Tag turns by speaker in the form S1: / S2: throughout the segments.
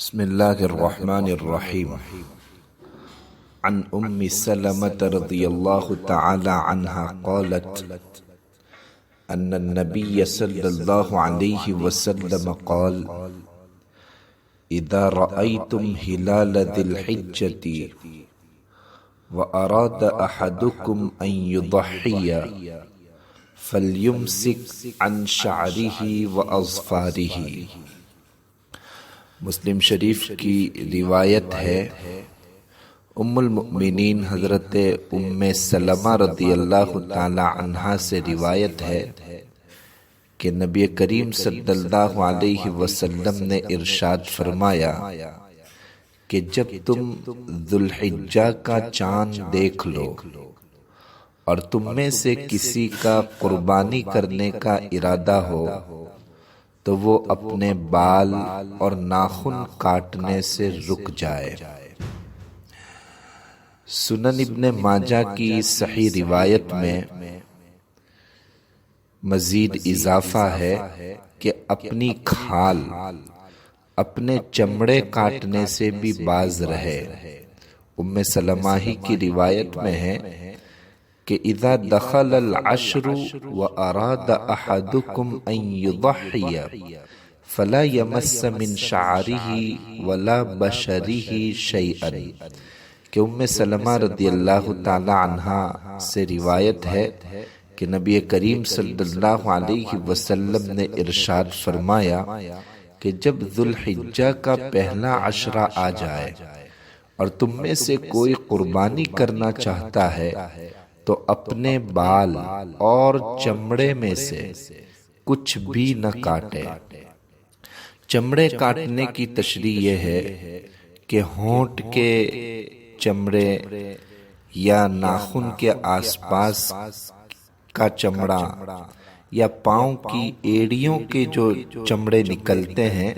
S1: بسم الله الرحمن الرحيم. عن أم سلمة رضي الله تعالى عنها قالت أن النبي صلى الله عليه وسلم قال: إذا رأيتم هلال ذي الحجة وأراد أحدكم أن يضحي فليمسك عن شعره وأظفاره. مسلم شریف کی روایت ہے، ام المؤمنین حضرت ام سلمہ رضی اللہ تعالی عنہا سے روایت ہے کہ نبی کریم صلی اللہ علیہ وسلم نے ارشاد فرمایا کہ جب تم ذوالحجہ کا چاند دیکھ لو اور تم میں سے کسی کا قربانی کرنے کا ارادہ ہو تو وہ اپنے بال اور ناخن کاٹنے سے رک جائے۔ سنن ابن ماجہ کی صحیح روایت میں مزید اضافہ ہے کہ اپنی کھال، اپنے چمڑے کاٹنے سے بھی باز رہے۔ ام سلمہ ہی کی روایت میں ہے کہ اذا دخل العشر واراد احدكم ان يضحي فلا يمس من شعره ولا بشره شيئا، کہ ام سلمہ رضی اللہ تعالی عنہا سے روایت ہے کہ نبی کریم صلی اللہ علیہ وسلم نے ارشاد فرمایا کہ جب ذوالحجہ کا پہلا عشرہ آ جائے اور تم میں سے کوئی قربانی کرنا چاہتا ہے تو اپنے بال اور چمڑے میں سے کچھ بھی نہ کاٹے۔ چمڑے کاٹنے کی تشریح یہ ہے کہ ہونٹ کے چمڑے یا ناخن کے آس پاس کا چمڑا یا پاؤں کی ایڑیوں کے جو چمڑے نکلتے ہیں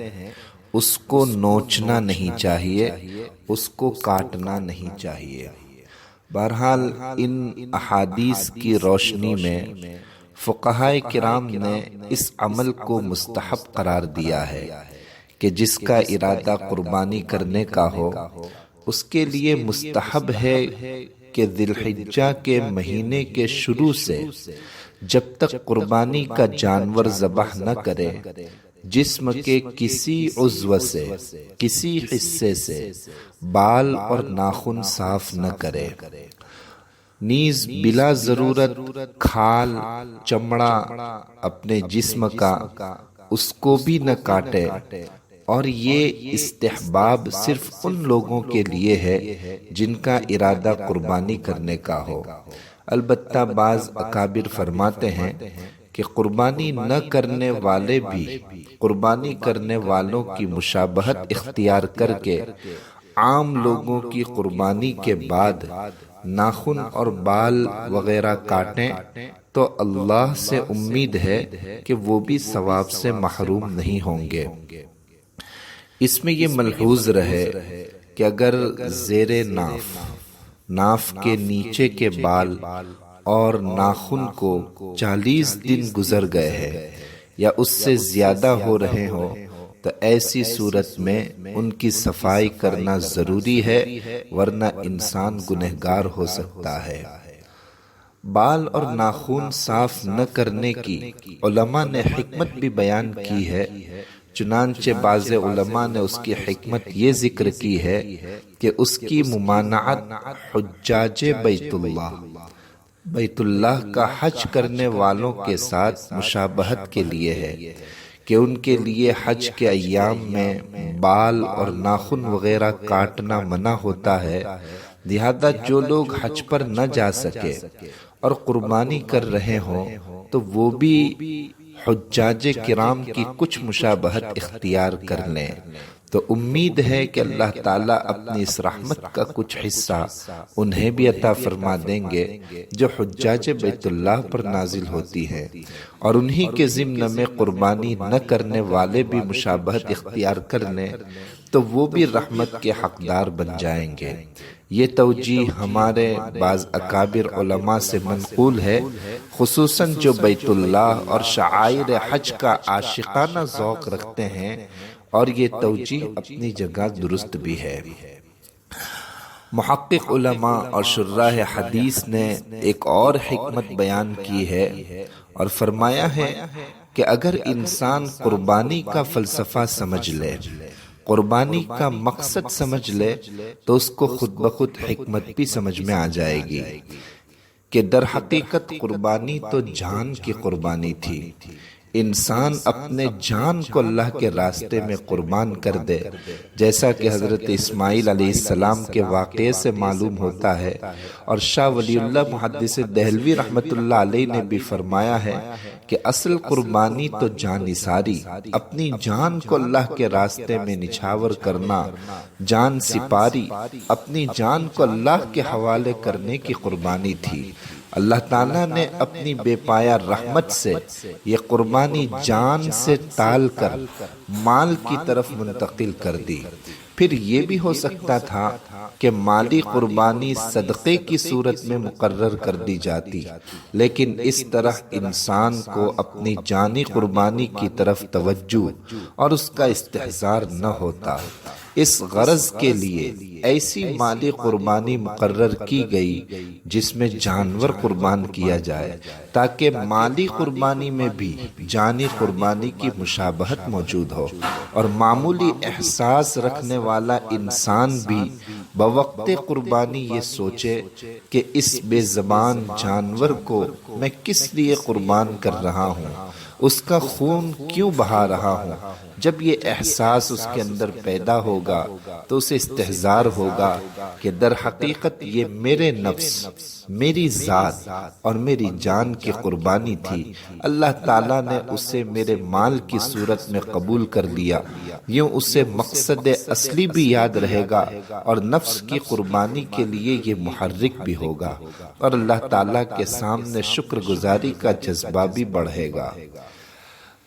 S1: اس کو نوچنا نہیں چاہیے، اس کو کاٹنا نہیں چاہیے۔ بہرحال ان احادیث کی روشنی میں فقہائے کرام نے اس عمل کو مستحب قرار دیا ہے کہ جس کا ارادہ قربانی کرنے کا ہو اس کے لیے مستحب ہے کہ ذی الحجہ کے مہینے کے شروع سے جب تک قربانی کا جانور ذبح نہ کرے جسم کے کسی عضو سے، کسی حصے سے بال اور ناخن صاف نہ کرے، نیز بلا ضرورت کھال، چمڑا اپنے جسم کا اس کو بھی نہ کاٹے۔ اور یہ استحباب صرف ان لوگوں کے لیے ہے جن کا ارادہ قربانی کرنے کا ہو۔ البتہ بعض اکابر فرماتے ہیں کہ قربانی نہ کرنے والے بھی قربانی کرنے والوں کی مشابہت اختیار کر کے عام لوگوں کی قربانی کے بعد ناخن اور بال وغیرہ کاٹیں تو اللہ سے امید ہے کہ وہ بھی ثواب سے محروم نہیں ہوں گے۔ اس میں یہ ملحوظ رہے کہ اگر زیر ناف کے نیچے کے بال اور ناخن کو 40 دن گزر گئے ہیں یا اس سے زیادہ ہو رہے ہوں تو ایسی صورت میں ان کی صفائی کرنا ضروری ہے، ورنہ انسان گنہگار ہو سکتا ہے۔ بال اور ناخن صاف نہ کرنے کی علماء نے حکمت بھی بیان کی ہے، چنانچہ بعض علماء نے اس کی حکمت یہ ذکر کی ہے کہ اس کی ممانعت حجاج بیت اللہ کا حج کرنے والوں کے ساتھ مشابہت کے لیے ہے کہ ان کے لیے حج کے ایام میں بال اور ناخن وغیرہ کاٹنا منع ہوتا ہے، لہذا جو لوگ حج پر نہ جا سکے اور قربانی کر رہے ہوں تو وہ بھی حجاج کرام کی کچھ مشابہت اختیار کر لیں۔ تو امید ہے کہ اللہ تعالیٰ اپنی اس رحمت کا کچھ حصہ انہیں بھی عطا فرما دیں گے جو حجاج بیت اللہ پر نازل ہوتی ہے، اور انہی کے ضمن میں قربانی نہ کرنے والے بھی مشابہت اختیار کر لیں تو وہ بھی رحمت کے حقدار بن جائیں گے۔ یہ توجیہ ہمارے بعض اکابر علماء سے منقول ہے، خصوصاً جو بیت اللہ اور شعائر حج کا عاشقانہ ذوق رکھتے ہیں اور یہ توجیہ اپنی جگہ درست بھی ہے۔ محقق علماء اور شراح حدیث نے ایک اور حکمت بیان کی ہے اور فرمایا ہے کہ اگر انسان قربانی کا فلسفہ سمجھ لے، قربانی کا مقصد سمجھ لے، تو اس کو خود بخود حکمت بھی سمجھ میں آ جائے گی کہ در حقیقت قربانی تو جان کی قربانی تھی۔ انسان اپنے جان کو اللہ کے راستے میں قربان کر دے، جیسا کہ حضرت اسماعیل علیہ السلام کے واقعے سے معلوم ہوتا ہے، اور شاہ ولی اللہ محدث دہلوی رحمۃ اللہ علیہ نے بھی فرمایا ہے کہ اصل قربانی تو جان نثاری، اپنی جان کو اللہ کے راستے میں نچھاور کرنا، جان سپاری، اپنی جان کو اللہ کے حوالے کرنے کی قربانی تھی۔ اللہ تعالیٰ نے اپنی بے پایا رحمت سے یہ قربانی جان سے ٹال کر مال کی طرف منتقل کر دی۔ پھر یہ بھی ہو سکتا تھا کہ مالی قربانی صدقے کی صورت میں مقرر کر دی جاتی، لیکن اس طرح انسان کو اپنی جانی قربانی کی طرف توجہ اور اس کا استحضار نہ ہوتا۔ اس غرض کے لیے ایسی مالی قربانی مقرر کی گئی جس میں جانور قربان کیا جائے، تاکہ مالی قربانی میں بھی جانی قربانی کی مشابہت موجود ہو، اور معمولی احساس رکھنے والا انسان بھی بوقت قربانی یہ سوچے کہ اس بے زبان جانور کو میں کس لیے قربان کر رہا ہوں، اس کا خون کیوں بہا رہا ہوں۔ جب یہ احساس اس کے اندر پیدا ہوگا تو اسے استحضار ہوگا کہ در حقیقت یہ میرے نفس، میری ذات اور میری جان کی قربانی تھی، اللہ تعالیٰ نے اسے میرے مال کی صورت میں قبول کر لیا، یوں اسے مقصد اصلی بھی یاد رہے گا اور نفس کی قربانی کے لیے یہ محرک بھی ہوگا، اور اللہ تعالیٰ کے سامنے شکر گزاری کا جذبہ بھی بڑھے گا۔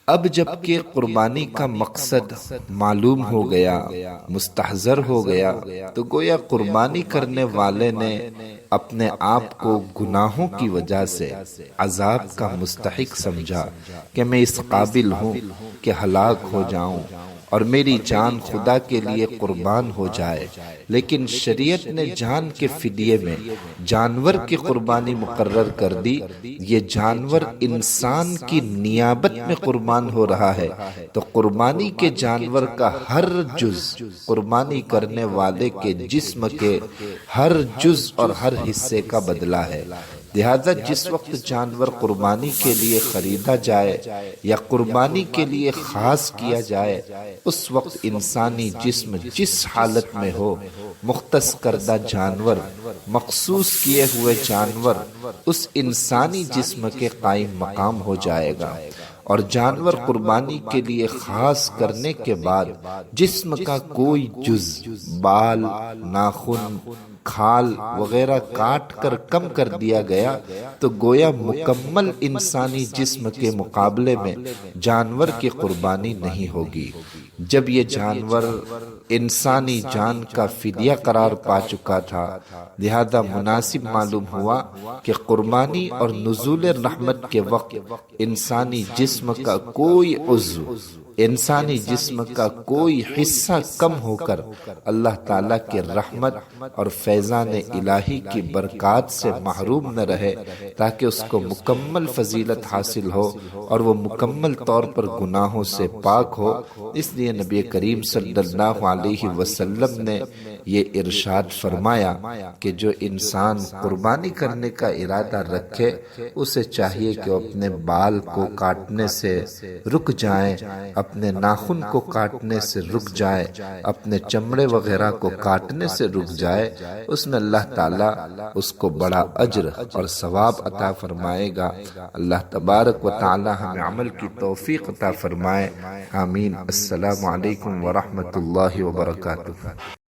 S1: اب جب کہ قربانی کا مقصد معلوم ہو گیا، مستحضر ہو گیا، تو گویا قربانی کرنے والے نے اپنے آپ کو گناہوں کی وجہ سے عذاب کا مستحق سمجھا کہ میں اس قابل ہوں کہ ہلاک ہو جاؤں اور میری جان خدا کے لیے قربان ہو جائے، لیکن شریعت نے جان کے فدیے میں جانور کی قربانی مقرر کر دی۔ یہ جانور انسان کی نیابت میں قربان ہو رہا ہے، تو قربانی کے جانور کا ہر جز قربانی کرنے والے کے جسم کے ہر جز اور ہر حصے کا بدلہ ہے۔ لہذا جس وقت جانور قربانی کے لیے خریدا جائے یا قربانی کے لیے خاص کیا جائے، اس وقت انسانی جسم جس حالت میں ہو، مختص کردہ جانور، مخصوص کیے ہوئے جانور اس انسانی جسم کے قائم مقام ہو جائے گا، اور جانور قربانی کے لیے خاص کرنے کے بعد جسم کا کوئی جز، بال، ناخن، کھال وغیرہ کاٹ کر کم کر دیا گیا تو گویا مکمل انسانی جسم کے مقابلے میں جانور کی قربانی نہیں ہوگی۔ جب یہ جانور انسانی جان کا فدیہ قرار پا چکا تھا، لہذا مناسب معلوم ہوا کہ قربانی اور نزول رحمت کے وقت انسانی جسم کا کوئی عضو، انسانی جسم کا کوئی حصہ کم ہو کر اللہ تعالیٰ کے رحمت اور فیضان الہی کی برکات سے محروم نہ رہے، تاکہ اس کو مکمل فضیلت حاصل ہو اور وہ مکمل طور پر گناہوں سے پاک ہو۔ اس لیے نبی کریم صلی اللہ علیہ وسلم نے یہ ارشاد فرمایا کہ جو انسان قربانی کرنے کا ارادہ رکھے، اسے چاہیے کہ وہ اپنے بال کو کاٹنے سے رک جائیں، اپنے ناخن کو کاٹنے سے رک جائے، اپنے چمڑے وغیرہ کو کاٹنے سے رک جائے، اس میں اللہ تعالیٰ اس کو بڑا اجر اور ثواب عطا فرمائے گا۔ اللہ تبارک و تعالیٰ ہمیں عمل کی توفیق عطا فرمائے، آمین۔ السلام علیکم ورحمۃ اللہ وبرکاتہ۔